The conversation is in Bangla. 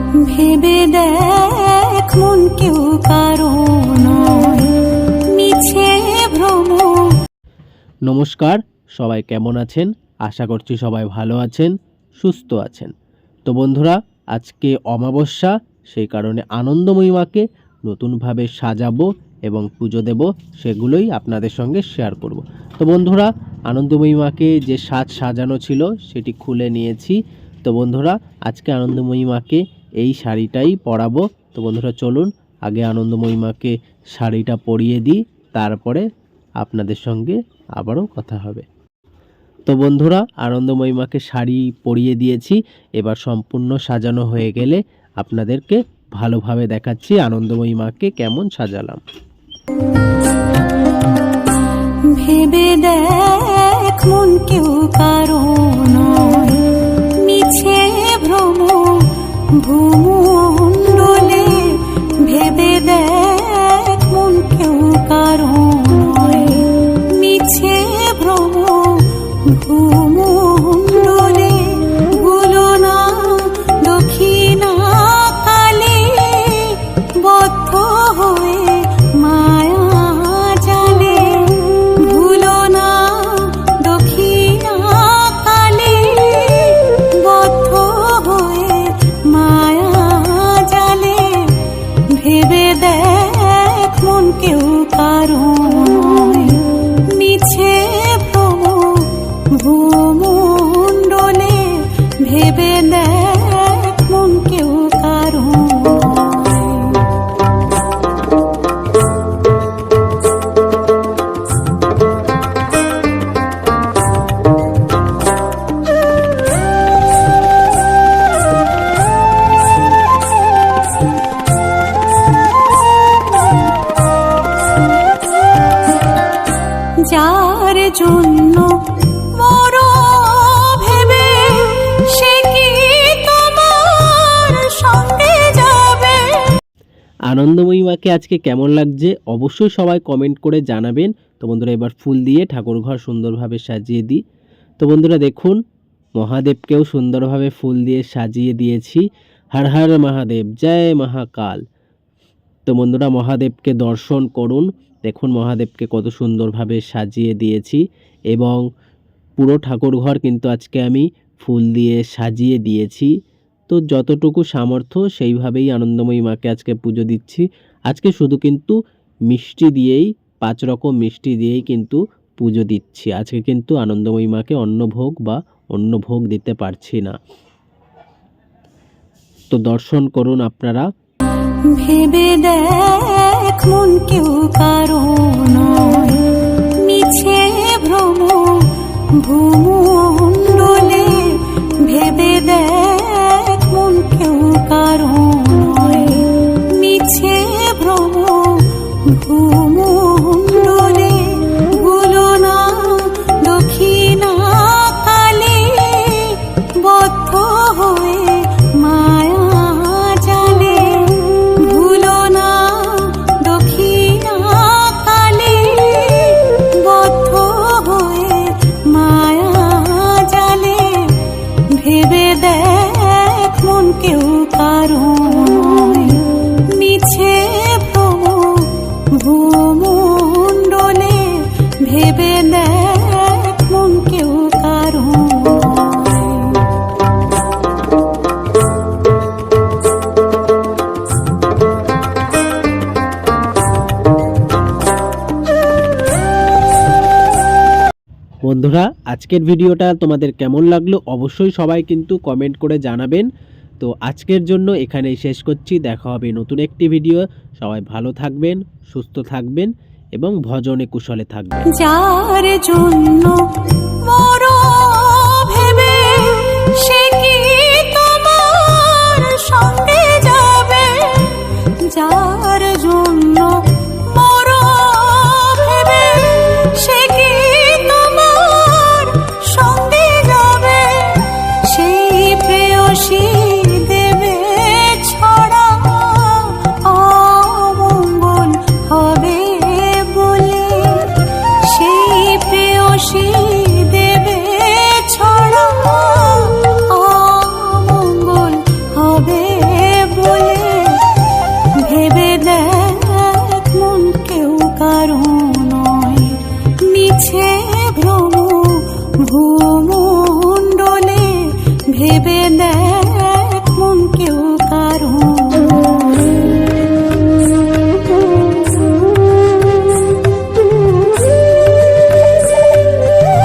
ভেবে দেখ মন কেউ কারো নয়, মিছে ভ্রম। নমস্কার, সবাই কেমন আছেন? আশা করছি সবাই ভালো আছেন, সুস্থ আছেন। তো বন্ধুরা, আজকে অমাবস্যা, সেই কারণে আনন্দময়ী মাকে নতুনভাবে সাজাবো এবং পুজো দেব, সেগুলোই আপনাদের সঙ্গে শেয়ার করব। তো বন্ধুরা, আনন্দময়ী মাকে যে সাজানো ছিল সেটি খুলে নিয়েছি। তো বন্ধুরা, আজকে আনন্দময়ী মাকে এই শাড়িটাই পরাবো। তো বন্ধুরা চলুন আগে আনন্দময়ী মাকে শাড়িটা পরিয়ে দিই, তারপরে আপনাদের সঙ্গে আবারও কথা হবে। তো বন্ধুরা, আনন্দময়ী মাকে শাড়ি পরিয়ে দিয়েছি। এবার সম্পূর্ণ সাজানো হয়ে গেলে আপনাদেরকে ভালোভাবে দেখাচ্ছি আনন্দময়ী মাকে কেমন সাজালাম। ভেবে দেখ মন কেউ কারো নয়, মিছে ভ্রম ভূমণ্ডলে। ভেবে দেখ মন কেউ কারো নয়, মিছে ভ্রম ভূমণ্ডলে। ভুলো না দক্ষিণা কালে, বদ্ধ হয়ে মায়া জালে। ভুলো না দক্ষিণা কালে, বদ্ধ হয়ে মায়া জালে। ভেবে দেখ মন কেউ কারো নয়, মিছে ভ্রম ভূমণ্ডলে। ভেবে দেখ মন কেউ কারো যার জন্য মরো ভেবে, সে কি তোমার সঙ্গে যাবে? আনন্দময়ী মাকে আজকে কেমন লাগছে অবশ্যই সবাই কমেন্ট করে জানাবেন। তো বন্ধুরা, এবার ফুল দিয়ে ঠাকুর ঘর সুন্দরভাবে সাজিয়ে দিই। তো বন্ধুরা দেখুন, মহাদেবকেও সুন্দরভাবে ফুল দিয়ে সাজিয়ে দিয়েছি। হর হর মহাদেব, জয় মহাকাল। তো বন্ধুরা, মহাদেবকে দর্শন করুন। দেখুন মহাদেবকে কত সুন্দরভাবে সাজিয়ে দিয়েছি এবং পুরো ঠাকুরঘর কিন্তু আজকে আমি ফুল দিয়ে সাজিয়ে দিয়েছি। তো যতটুকু সামর্থ্য সেইভাবেই আনন্দময়ী মাকে আজকে পুজো দিচ্ছি। আজকে শুধু কিন্তু মিষ্টি দিয়েই, 5 রকম মিষ্টি দিয়েই কিন্তু পুজো দিচ্ছি। আজকে কিন্তু আনন্দময়ী মাকে অন্নভোগ বা অন্য ভোগ দিতে পারছি না। তো দর্শন করুন আপনারা। ভেবে দেখ মন কেউ কারো নয়, মিছে ভ্রম ভূমণ্ডলে। ভেবে দেখ মন কেউ কারো নয়, মিছে ভ্রম ভূমণ্ডলে। ভুলো না দক্ষিণা কালে, বদ্ধ হয়ে মায়া জালে। ভুলো না দক্ষিণা কালে, বদ্ধ হয়ে মায়া জালে। ভেবে দেখ মন কেউ কারো নয়, মিছে ভ্রম ভূমণ্ডলে। ভেবে দেখ মন কেউ কারো বন্ধুরা, আজকের ভিডিওটা তোমাদের কেমন লাগলো অবশ্যই সবাই কিন্তু কমেন্ট করে জানাবেন। তো আজকের জন্য এখানেই শেষ করছি। দেখা হবে নতুন একটি ভিডিও। সবাই ভালো থাকবেন, সুস্থ থাকবেন এবং ভজনে কুশলে থাকবেন। যার জন্য মরো